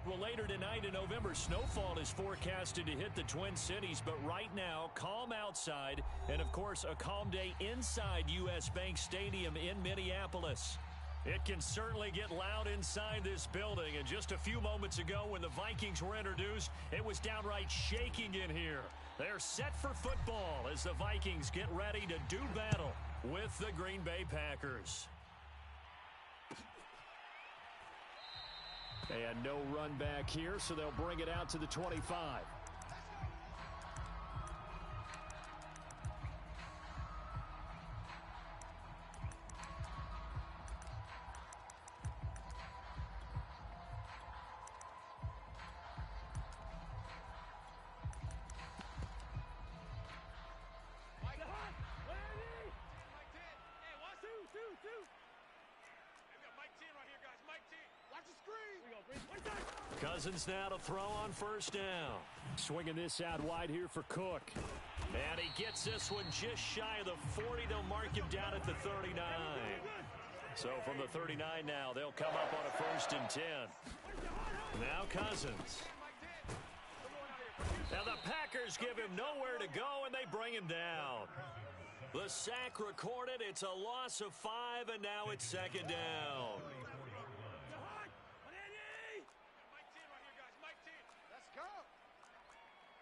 Well, later tonight in November, snowfall is forecasted to hit the Twin Cities, but right now, calm outside, and of course, a calm day inside U.S. Bank Stadium in Minneapolis. It can certainly get loud inside this building, and just a few moments ago when the Vikings were introduced, it was downright shaking in here. They're set for football as the Vikings get ready to do battle with the Green Bay Packers. And no run back here, so they'll bring it out to the 25. Cousins now to throw on first down. Swinging this out wide here for Cook. And he gets this one just shy of the 40. They'll mark him down at the 39. So from the 39 now, they'll come up on a 1st and 10. Now Cousins. Now the Packers give him nowhere to go, and they bring him down. The sack recorded. It's a loss of 5, and now it's 2nd down. Go.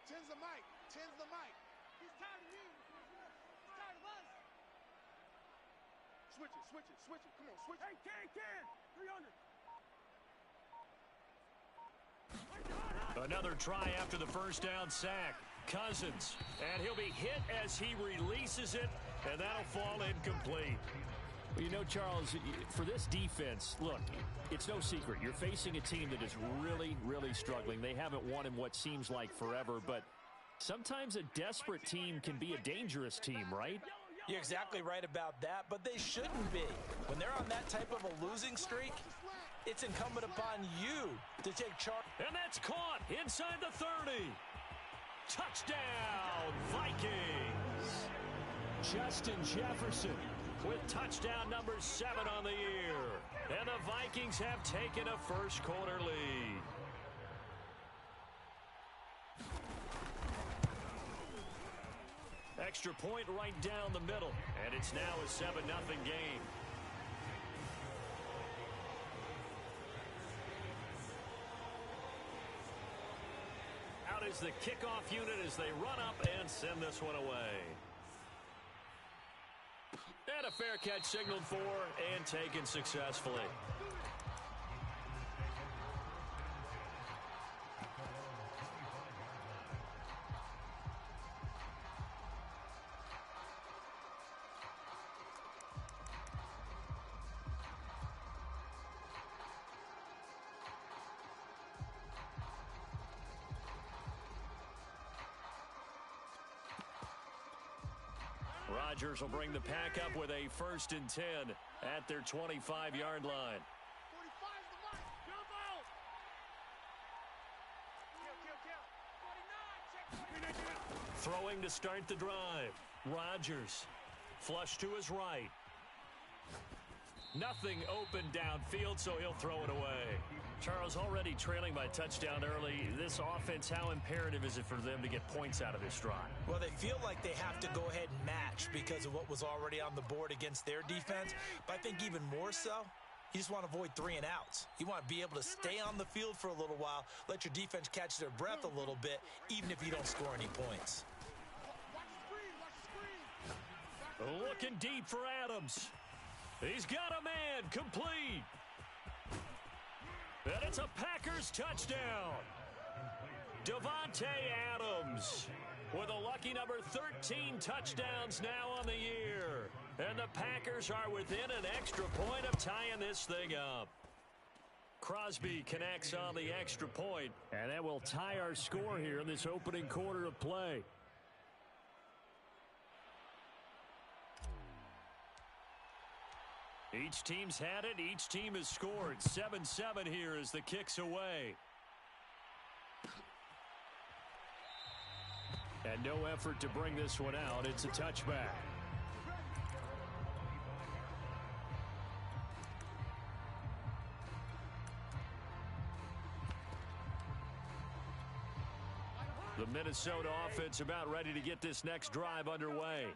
Tens the mic. Tens the mic. He's tired of you. He's tired of us. Switch it. Switch it. Switch it. Come on. Switch it. Hey, Ken. 300. Another try after the first down sack. Cousins. And he'll be hit as he releases it. And that'll fall incomplete. Well, you know, Charles, for this defense, look, it's no secret. You're facing a team that is really, really struggling. They haven't won in what seems like forever, but sometimes a desperate team can be a dangerous team, right? You're exactly right about that, but they shouldn't be. When they're on that type of a losing streak, it's incumbent upon you to take charge. And that's caught inside the 30. Touchdown, Vikings. Justin Jefferson with touchdown number 7 on the year. And the Vikings have taken a first-quarter lead. Extra point right down the middle. And it's now a 7-0 game. Out is the kickoff unit as they run up and send this one away. And a fair catch signaled for and taken successfully. Rodgers will bring the pack up with a 1st and 10 at their 25-yard line. 45's the mark. Jump out. Kill. 49. Throwing to start the drive. Rodgers. Flush to his right. Nothing open downfield, so he'll throw it away. Charles, already trailing by touchdown early. This offense, how imperative is it for them to get points out of this drive? Well, they feel like they have to go ahead and match because of what was already on the board against their defense. But I think even more so, you just want to avoid 3 and outs. You want to be able to stay on the field for a little while, let your defense catch their breath a little bit, even if you don't score any points. Watch the screen. Looking deep for Adams. He's got a man, complete. And it's a Packers touchdown. Davante Adams with a lucky number 13 touchdowns now on the year. And the Packers are within an extra point of tying this thing up. Crosby connects on the extra point, and that will tie our score here in this opening quarter of play. Each team's had it. Each team has scored. 7-7 here as the kick's away. And no effort to bring this one out. It's a touchback. The Minnesota offense about ready to get this next drive underway.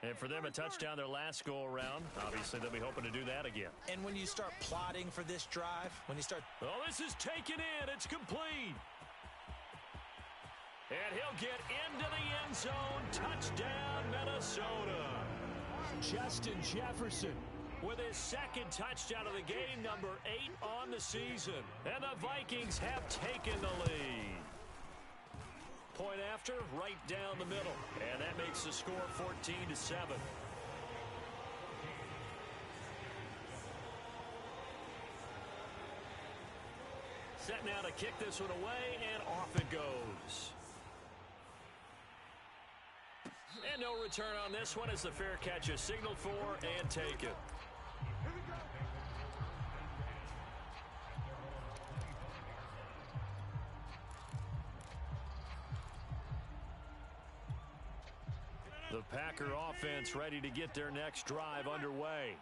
And for them, a touchdown their last go-around. Obviously, they'll be hoping to do that again. And when you start plotting for this drive, when you start... Oh, this is taken in. It's complete. And he'll get into the end zone. Touchdown, Minnesota. Justin Jefferson with his second touchdown of the game, number 8 on the season. And the Vikings have taken the lead. Point after, right down the middle. And that makes the score 14-7. Set now to kick this one away, and off it goes. And no return on this one as the fair catch is signaled for and taken. The Packer offense ready to get their next drive underway.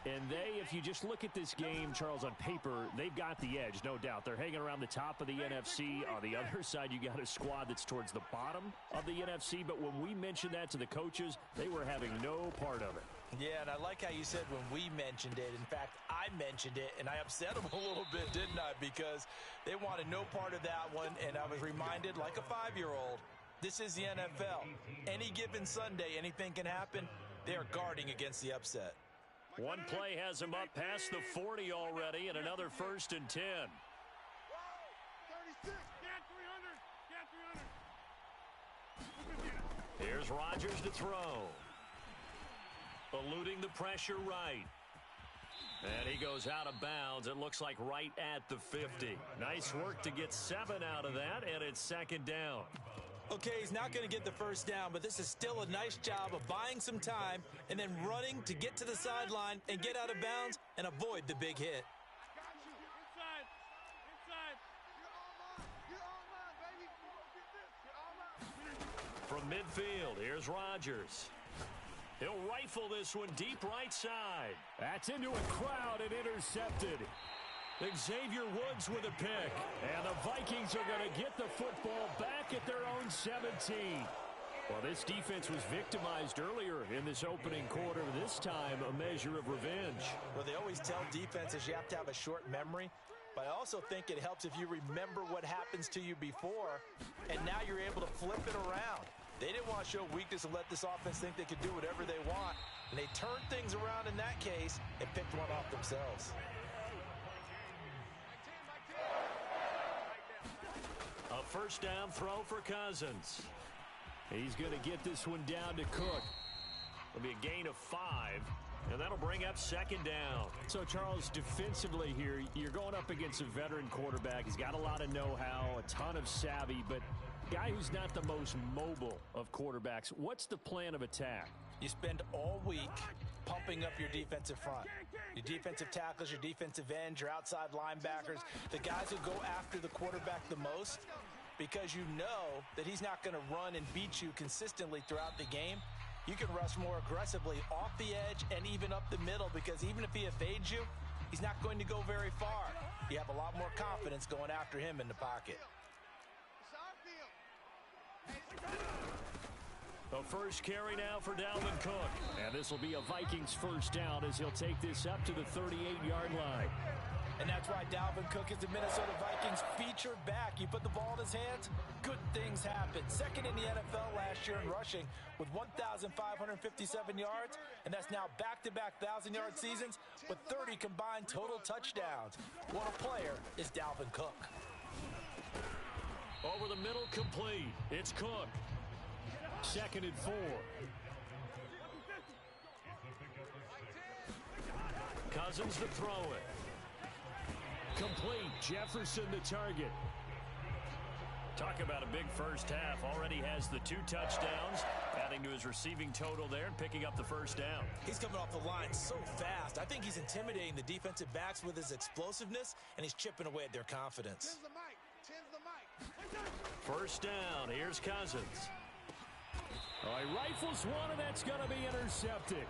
And they, if you just look at this game, Charles, on paper, they've got the edge, no doubt. They're hanging around the top of the NFC. On the other side, you got a squad that's towards the bottom of the NFC. But when we mentioned that to the coaches, they were having no part of it. Yeah, and I like how you said when we mentioned it. In fact, I mentioned it, and I upset them a little bit, didn't I? Because they wanted no part of that one, and I was reminded, like a 5-year-old, this is the NFL. Any given Sunday, anything can happen. They are guarding against the upset. One play has him up past the 40 already, and another 1st and 10. 36. Get 300. Here's Rodgers to throw. Eluding the pressure right. And he goes out of bounds. It looks like right at the 50. Nice work to get 7 out of that, and it's 2nd down. Okay, he's not going to get the first down, but this is still a nice job of buying some time and then running to get to the sideline and get out of bounds and avoid the big hit. From midfield, here's Rodgers. He'll rifle this one deep right side. That's into a crowd and intercepted. Xavier Woods with a pick. And the Vikings are going to get the football back at their own 17. Well, this defense was victimized earlier in this opening quarter. This time, a measure of revenge. Well, they always tell defenses you have to have a short memory. But I also think it helps if you remember what happens to you before, and now you're able to flip it around. They didn't want to show weakness and let this offense think they could do whatever they want. And they turned things around in that case and picked one off themselves. A 1st down throw for Cousins. He's going to get this one down to Cook. It'll be a gain of 5, and that'll bring up 2nd down. So, Charles, defensively here, you're going up against a veteran quarterback. He's got a lot of know-how, a ton of savvy, but guy who's not the most mobile of quarterbacks. What's the plan of attack? You spend all week pumping up your defensive front. Your defensive tackles, your defensive ends, your outside linebackers, the guys who go after the quarterback the most, because you know that he's not going to run and beat you consistently throughout the game. You can rush more aggressively off the edge and even up the middle, because even if he evades you, he's not going to go very far. You have a lot more confidence going after him in the pocket. The first carry now for Dalvin Cook. And this will be a Vikings 1st down as he'll take this up to the 38-yard line. And that's why Dalvin Cook is the Minnesota Vikings featured back. You put the ball in his hands, good things happen. 2nd in the NFL last year in rushing with 1,557 yards. And that's now back-to-back 1,000-yard seasons with 30 combined total touchdowns. What a player is Dalvin Cook. Over the middle, complete. It's Cook. 2nd and 4. Cousins to throw it. Complete. Jefferson the target. Talk about a big first half. Already has the 2 touchdowns, adding to his receiving total there and picking up the 1st down. He's coming off the line so fast. I think he's intimidating the defensive backs with his explosiveness, and he's chipping away at their confidence. 1st down. Here's Cousins. Oh, he rifles one, and that's going to be intercepted.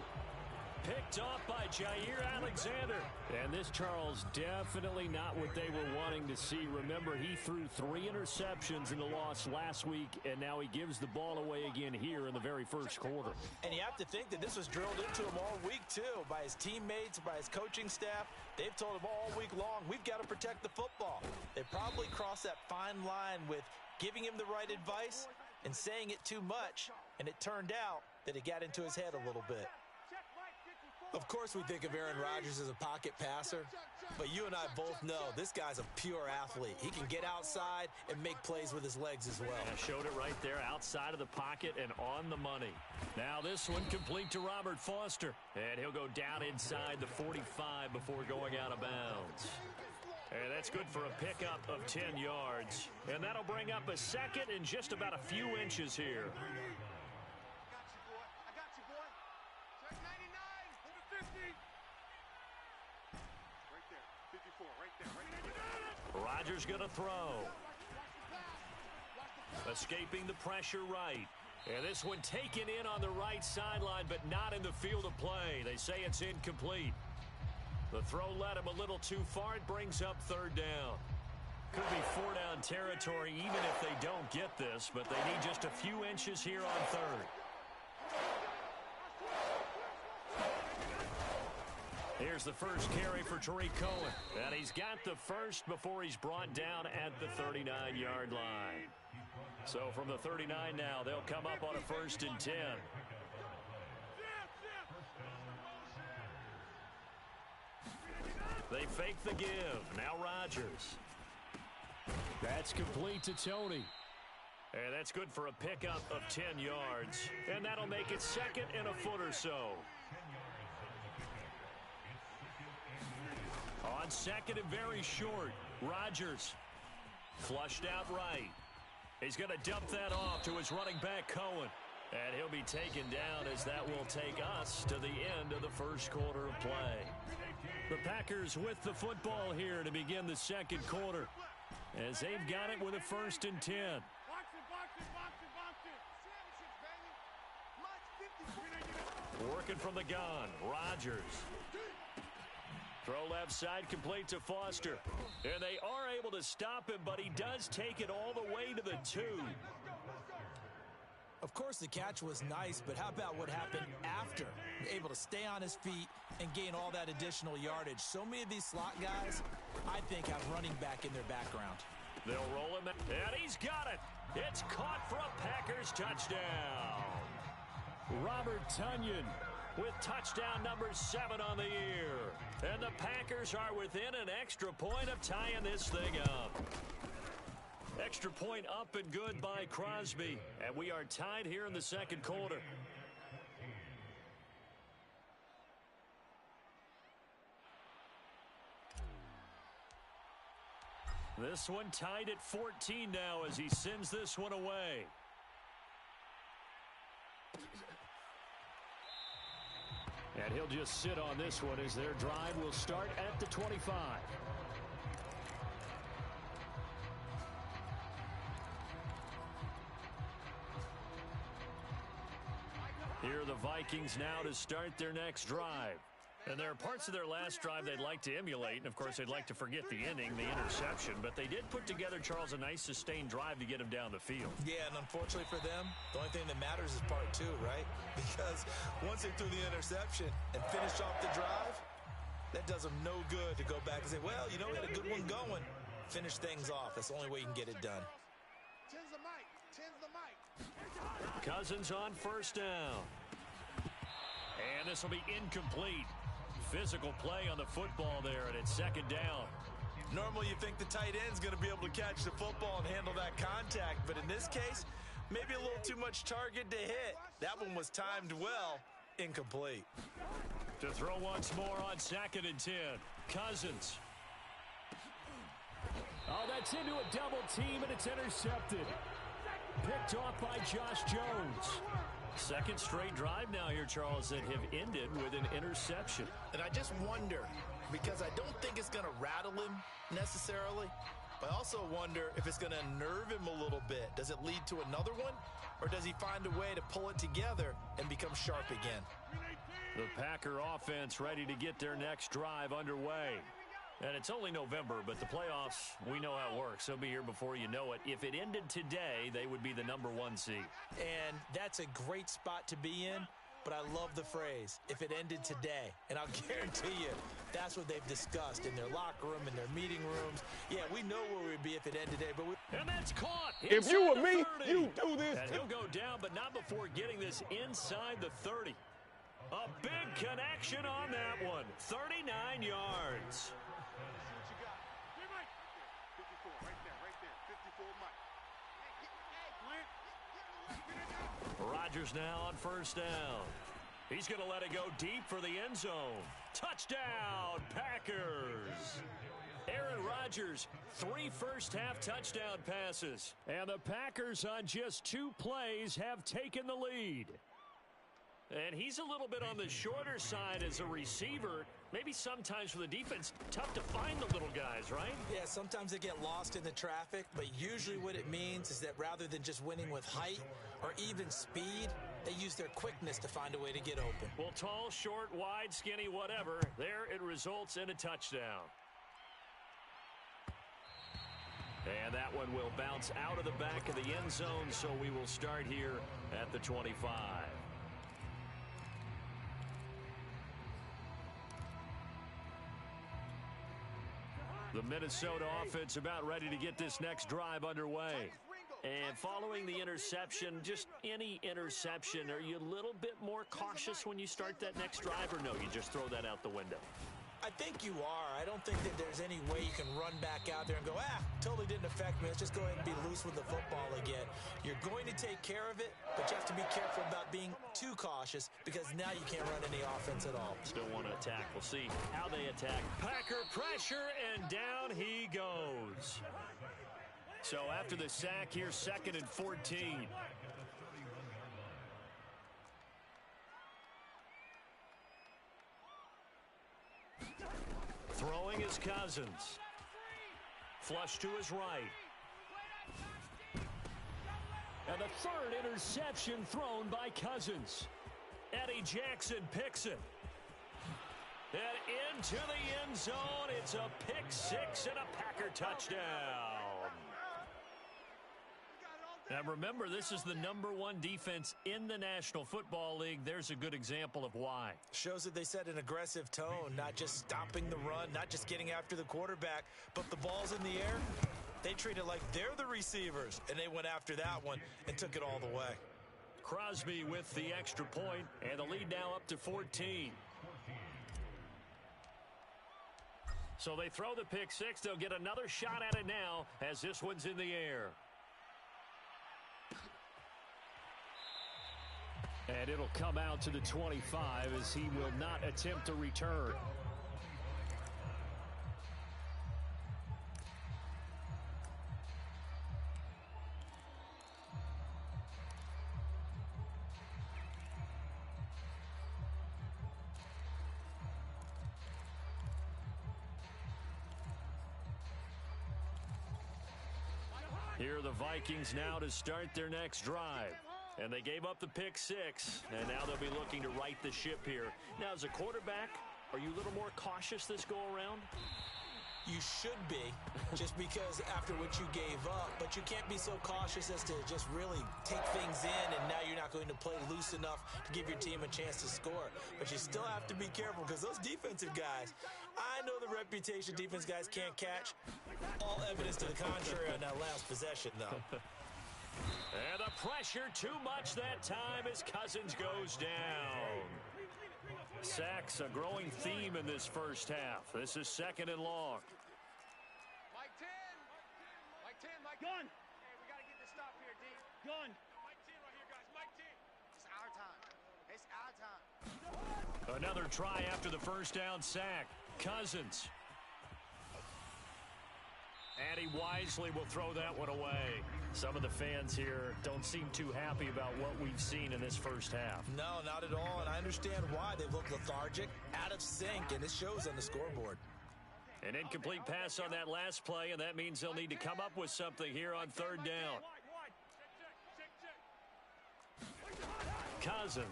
picked off by Jair Alexander. And this, Charles, definitely not what they were wanting to see. Remember, he threw 3 interceptions in the loss last week, and now he gives the ball away again here in the very first quarter. And you have to think that this was drilled into him all week, too, by his teammates, by his coaching staff. They've told him all week long, we've got to protect the football. They probably crossed that fine line with giving him the right advice and saying it too much, and it turned out that it got into his head a little bit. Of course, we think of Aaron Rodgers as a pocket passer, but you and I both know this guy's a pure athlete. He can get outside and make plays with his legs as well. And showed it right there outside of the pocket and on the money. Now this one complete to Robert Foster. And he'll go down inside the 45 before going out of bounds. And that's good for a pickup of 10 yards. And that'll bring up a second and just about a few inches here. Rodgers going to throw. Escaping the pressure right. And this one taken in on the right sideline, but not in the field of play. They say it's incomplete. The throw led him a little too far. It brings up 3rd down. Could be 4-down territory even if they don't get this, but they need just a few inches here on 3rd. Here's the first carry for Tariq Cohen. And he's got the first before he's brought down at the 39-yard line. So from the 39 now, they'll come up on a 1st and 10. They fake the give. Now Rodgers. That's complete to Tony. And that's good for a pickup of 10 yards. And that'll make it 2nd and a foot or so. On 2nd and very short, Rodgers flushed out right. He's going to dump that off to his running back, Cohen. And he'll be taken down as that will take us to the end of the first quarter of play. The Packers with the football here to begin the second quarter, as they've got it with a 1st and 10. Working from the gun, Rodgers. Throw left side complete to Foster. And they are able to stop him, but he does take it all the way to the 2. Of course, the catch was nice, but how about what happened after? Able to stay on his feet and gain all that additional yardage. So many of these slot guys, I think, have running back in their background. They'll roll him, and he's got it. It's caught for a Packers touchdown. Robert Tonyan with touchdown number 7 on the year. And the Packers are within an extra point of tying this thing up. Extra point up and good by Crosby. And we are tied here in the second quarter. This one tied at 14 now as he sends this one away. And he'll just sit on this one as their drive will start at the 25. Here are the Vikings now to start their next drive. And there are parts of their last drive they'd like to emulate, and of course they'd like to forget the ending, the interception, but they did put together, Charles, a nice sustained drive to get him down the field. Yeah, and unfortunately for them, the only thing that matters is part 2, right? Because once they threw the interception and finished off the drive, that does them no good to go back and say, well, you know, we had a good one going. Finish things off. That's the only way you can get it done. Cousins on 1st down. And this will be incomplete. Physical play on the football there, and it's 2nd down. Normally you think the tight end's going to be able to catch the football and handle that contact, but in this case, maybe a little too much target to hit. That one was timed well. Incomplete. To throw once more on 2nd and 10. Cousins. Oh, that's into a double team, and it's intercepted. Picked off by Josh Jones. Second straight drive now here, Charles, that have ended with an interception. And I just wonder, because I don't think it's going to rattle him necessarily, but I also wonder if it's going to unnerve him a little bit. Does it lead to another one, or does he find a way to pull it together and become sharp again? The Packer offense ready to get their next drive underway. And it's only November, but the playoffs, we know how it works. They'll be here before you know it. If it ended today, they would be the #1 seed. And that's a great spot to be in, but I love the phrase, if it ended today. And I'll guarantee you, that's what they've discussed in their locker room, in their meeting rooms. Yeah, we know where we'd be if it ended today, but and that's caught. If you were me, you do this. And he'll go down, but not before getting this inside the 30. A big connection on that one. 39 yards. Rodgers now on first down. He's going to let it go deep for the end zone. Touchdown, Packers. Aaron Rodgers, 3 first-half touchdown passes. And the Packers on just 2 plays have taken the lead. And he's a little bit on the shorter side as a receiver. Maybe sometimes for the defense, tough to find the little guys, right? Yeah, sometimes they get lost in the traffic, but usually what it means is that rather than just winning with height or even speed, they use their quickness to find a way to get open. Well, tall, short, wide, skinny, whatever, there it results in a touchdown. And that one will bounce out of the back of the end zone, so we will start here at the 25. The Minnesota offense about ready to get this next drive underway. And following the interception, just any interception, are you a little bit more cautious when you start that next drive, or no, you just throw that out the window? I think you are. I don't think that there's any way you can run back out there and go, totally didn't affect me. Let's just go ahead and be loose with the football again. You're going to take care of it, but you have to be careful about being too cautious because now you can't run any offense at all. Still want to attack. We'll see how they attack. Packer pressure, and down he goes. So after the sack here, 2nd and 14. Throwing is Cousins. Flush to his right. And the 3rd interception thrown by Cousins. Eddie Jackson picks it. And into the end zone, it's a pick 6 and a Packer touchdown. Now remember, this is the #1 defense in the National Football League. There's a good example of why. Shows that they set an aggressive tone, not just stopping the run, not just getting after the quarterback, but the ball's in the air. They treat it like they're the receivers, and they went after that one and took it all the way. Crosby with the extra point, and the lead now up to 14. So they throw the pick 6. They'll get another shot at it now as this one's in the air. And it'll come out to the 25 as he will not attempt to return. Here are the Vikings now to start their next drive. And they gave up the pick 6, and now they'll be looking to right the ship here. Now, as a quarterback, are you a little more cautious this go-around? You should be, just because after what you gave up, but you can't be so cautious as to just really take things in, and now you're not going to play loose enough to give your team a chance to score. But you still have to be careful because those defensive guys, I know the reputation defense guys can't catch. All evidence to the contrary on that last possession, though. And the pressure too much that time as Cousins goes down. Sacks a growing theme in this first half. This is 2nd and long. Mike 10. Mike 10. Mike gun. Hey, we got to get this stop here, D. Gun. Mike 10 right here, guys. Mike 10. It's our time. It's our time. Another try after the first down sack. Cousins. And he wisely will throw that one away. Some of the fans here don't seem too happy about what we've seen in this first half. No, not at all, and I understand why. They look lethargic, out of sync, and it shows on the scoreboard. An incomplete pass on that last play, and that means they'll need to come up with something here on 3rd down. Cousins.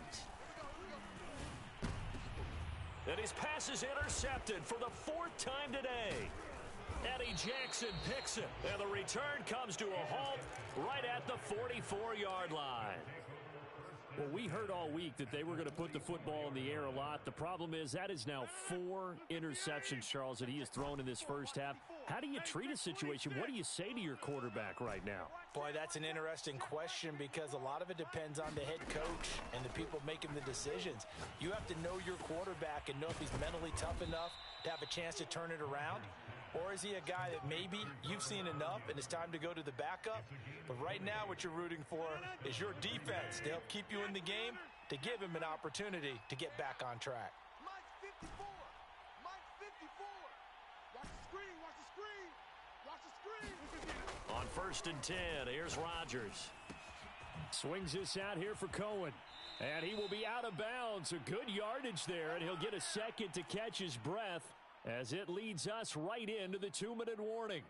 And his pass is intercepted for the 4th time today. Eddie Jackson picks it. And the return comes to a halt right at the 44-yard line. Well, we heard all week that they were going to put the football in the air a lot. The problem is that is now 4 interceptions, Charles, that he has thrown in this first half. How do you treat a situation? What do you say to your quarterback right now? Boy, that's an interesting question because a lot of it depends on the head coach and the people making the decisions. You have to know your quarterback and know if he's mentally tough enough to have a chance to turn it around. Or is he a guy that maybe you've seen enough and it's time to go to the backup? But right now what you're rooting for is your defense to help keep you in the game, to give him an opportunity to get back on track. Mike 54. Mike 54. Watch the screen. Watch the screen. Watch the screen. On 1st and 10, here's Rodgers. Swings this out here for Cohen. And he will be out of bounds. A good yardage there, and he'll get a second to catch his breath as it leads us right into the 2-minute warning.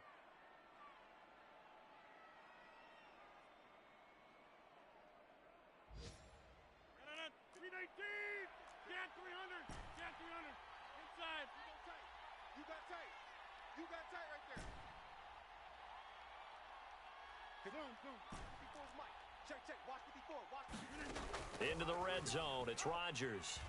Inside. You got tight. You got tight right there. Boom. 54's Mike. Check. Watch 54. Watch 54. Into the red zone. It's Rodgers.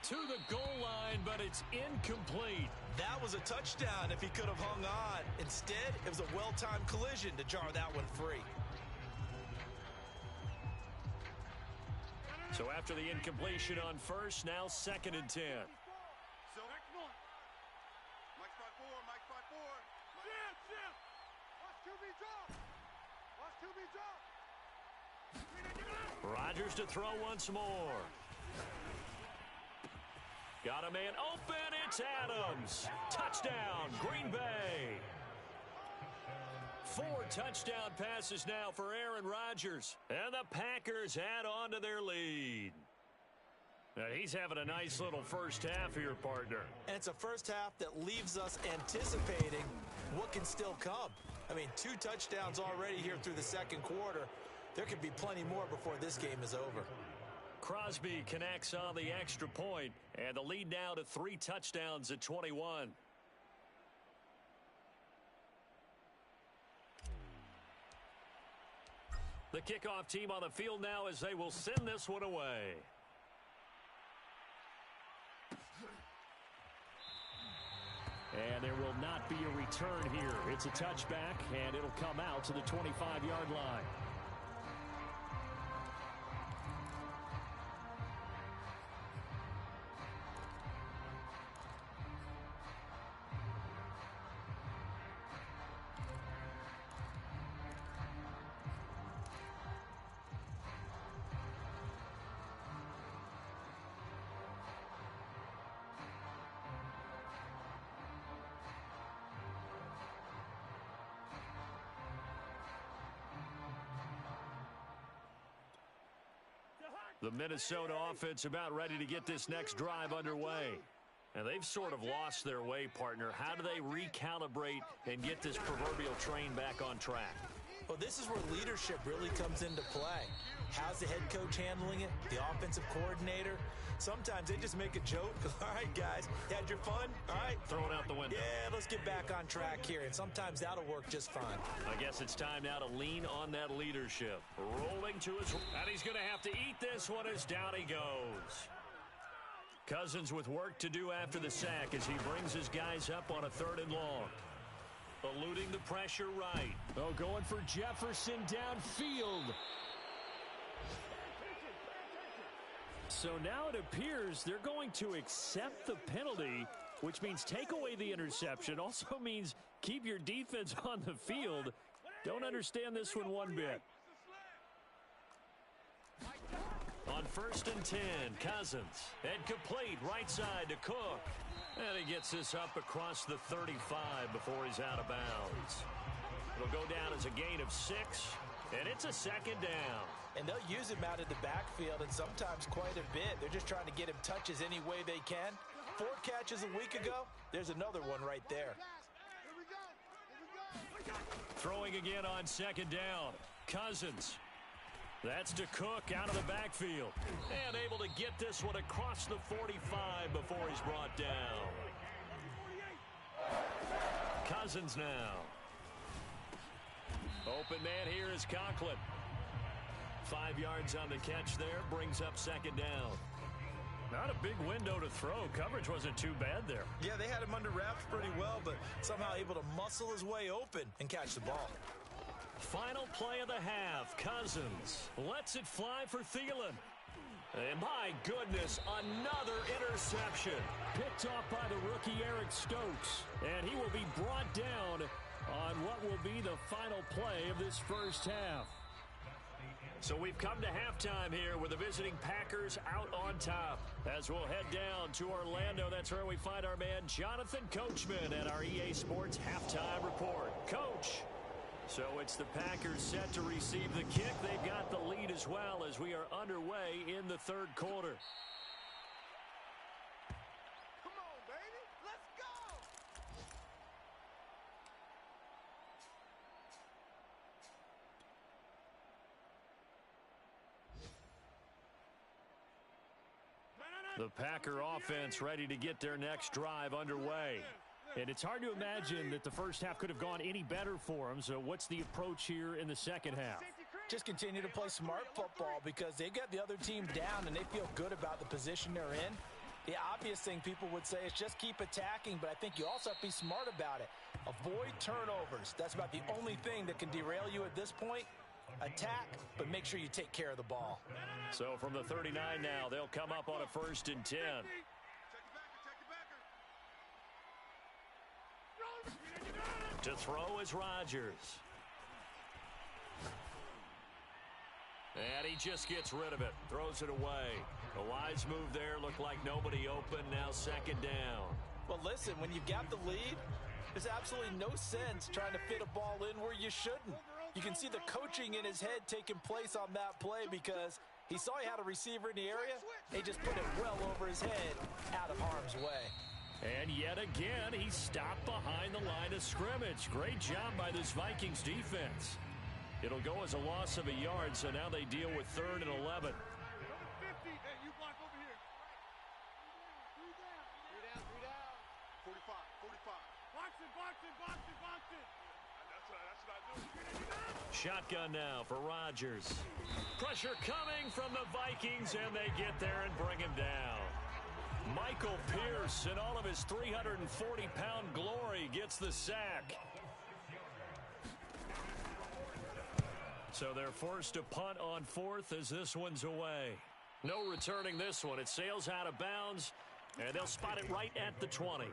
To the goal line, but it's incomplete. That was a touchdown if he could have hung on. Instead, it was a well-timed collision to jar that one free. So after the incompletion on 1st, now 2nd and 10. So, Mike 5-4. Shift. Watch QB drop. Rodgers to throw once more. Got a man open. It's Adams. Touchdown, Green Bay. 4 touchdown passes now for Aaron Rodgers. And the Packers add on to their lead. He's having a nice little first half here, partner. And it's a first half that leaves us anticipating what can still come. I mean, 2 touchdowns already here through the second quarter. There could be plenty more before this game is over. Crosby connects on the extra point, and the lead now to 3 touchdowns at 21. The kickoff team on the field now as they will send this one away. And there will not be a return here. It's a touchback, and it'll come out to the 25-yard line. The Minnesota offense about ready to get this next drive underway. And they've sort of lost their way, partner. How do they recalibrate and get this proverbial train back on track? Well, this is where leadership really comes into play. How's the head coach handling it? The offensive coordinator? Sometimes they just make a joke. All right, guys, you had your fun? All right. Throw it out the window. Yeah, let's get back on track here. And sometimes that'll work just fine. I guess it's time now to lean on that leadership. Rolling to his... And he's going to have to eat this one as down he goes. Cousins with work to do after the sack as he brings his guys up on a 3rd and long. Eluding the pressure right. Oh, going for Jefferson downfield. So now it appears they're going to accept the penalty, which means take away the interception. Also means keep your defense on the field. Don't understand this one bit. On 1st and 10, Cousins. And complete right side to Cook. And he gets this up across the 35 before he's out of bounds. It'll go down as a gain of 6, and it's a 2nd down. And they'll use him out of the backfield, and sometimes quite a bit. They're just trying to get him touches any way they can. 4 catches a week ago. There's another one right there. Throwing again on 2nd down. Cousins. That's to Cook out of the backfield. And able to get this one across the 45 before he's brought down. Cousins now. Open man here is Conklin. 5 yards on the catch there. Brings up second down. Not a big window to throw. Coverage wasn't too bad there. Yeah, they had him under wraps pretty well, but somehow able to muscle his way open and catch the ball. Final play of the half. Cousins lets it fly for Thielen. And my goodness, another interception. Picked off by the rookie Eric Stokes. And he will be brought down on what will be the final play of this first half. So we've come to halftime here with the visiting Packers out on top. As we'll head down to Orlando, that's where we find our man Jonathan Coachman at our EA Sports Halftime Report. Coach. So it's the Packers set to receive the kick. They've got the lead as well as we are underway in the third quarter. Come on, baby. Let's go. The Packer offense ready to get their next drive underway. And it's hard to imagine that the first half could have gone any better for them. So what's the approach here in the second half? Just continue to play smart football because they got the other team down and they feel good about the position they're in. The obvious thing people would say is just keep attacking, but I think you also have to be smart about it. Avoid turnovers. That's about the only thing that can derail you at this point. Attack, but make sure you take care of the ball. So from the 39 now, they'll come up on a 1st and 10. To throw is Rodgers. And he just gets rid of it. Throws it away. A wise move there. Looked like nobody open. Now second down. Well, listen, when you've got the lead, there's absolutely no sense trying to fit a ball in where you shouldn't. You can see the coaching in his head taking place on that play because he saw he had a receiver in the area. He just put it well over his head out of harm's way. And yet again, he stopped behind the line of scrimmage. Great job by this Vikings defense. It'll go as a loss of a yard, so now they deal with 3rd and 11. Shotgun now for Rodgers. Pressure coming from the Vikings, and they get there and bring him down. Michael Pierce, in all of his 340-pound glory, gets the sack. So they're forced to punt on 4th as this one's away. No returning this one. It sails out of bounds, and they'll spot it right at the 20.